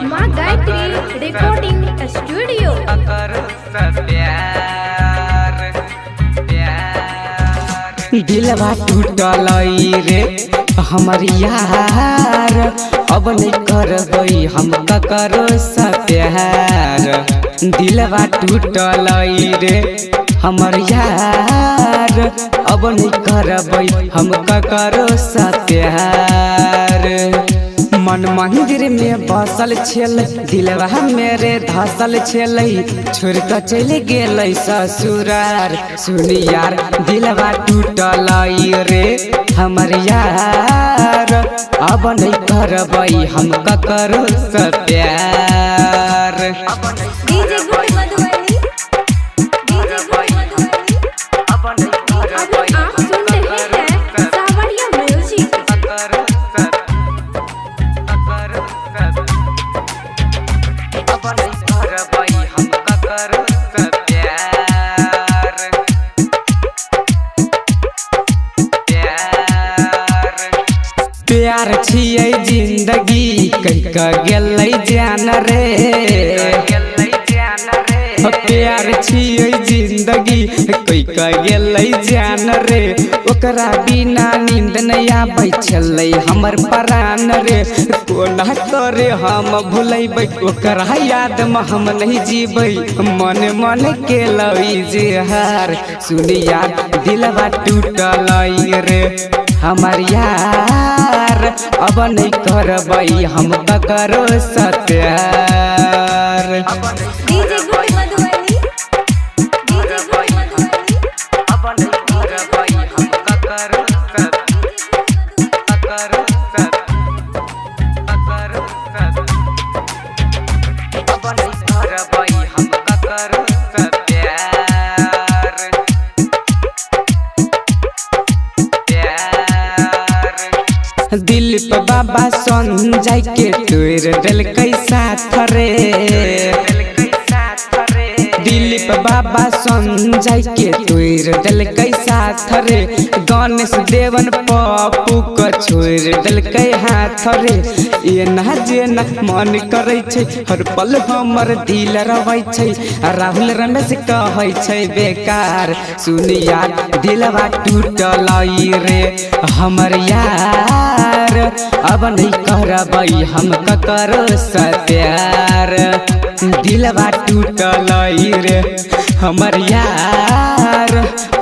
माँ Gayatri recording studio. दिलवा टूटल रे हमर यार, अब नहीं करबै हम ककरो सा प्यार। दिलवा टूटल रे हमर यार, अब नहीं करबै हम ककरो सा प्यार। मन मंदिर में बसल छल दिलवा मेरे धसल छल, छोड़ कर चले गेल ससुरार। सुन यार दिलवा टूटल रे हमर यार, अब नहीं करबै हम ककरो सा प्यार। DJ good Madhubani, DJ good Madhubani. अब आप सुन रहे हैं सावरिया म्यूजिक। प्यार छियै जिंदगी कह के गेलै जान रे। प्यार छियै जिंदगी कह के गेलै जान रे। ओकरा बिना नींद नहीं आबै छलै हमर प्राण रे। कोना करे हम भुलैबै ओकरा याद में हम नहीं जीबै, मन मन केलै जेहार। सुन यार दिलवा टूटल रे हमर यार, अब नहीं करबै हम ककरो सा प्यार। DJ good Madhubani, DJ good Madhubani. अब नहीं करबै हम ककरो सा ककरो सा ककरो सा, अब नहीं करबै हम ककरो सा प्यार। दिलीप बाबा संजय के तोड़ दिलकै साथ रे। दिलीप बाबा संजय के तोड़ दिलकै साथ रे। गणेश देवन पप्पू को छोड़ दिलकै हाथ रे। एना जेना मन करे छै हर पल हमर दिल रवै छै। राहुल रमेश कहै छै बेकार। सुन यार दिलवा टूटल रे हमर यार, अब नहीं करबै हम ककरो सा प्यार। दिलवा टूटल रे हमर यार,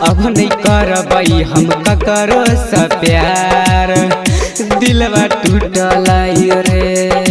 अब नहीं करबै हम ककरो सा प्यार। दिलवा टूटल रे।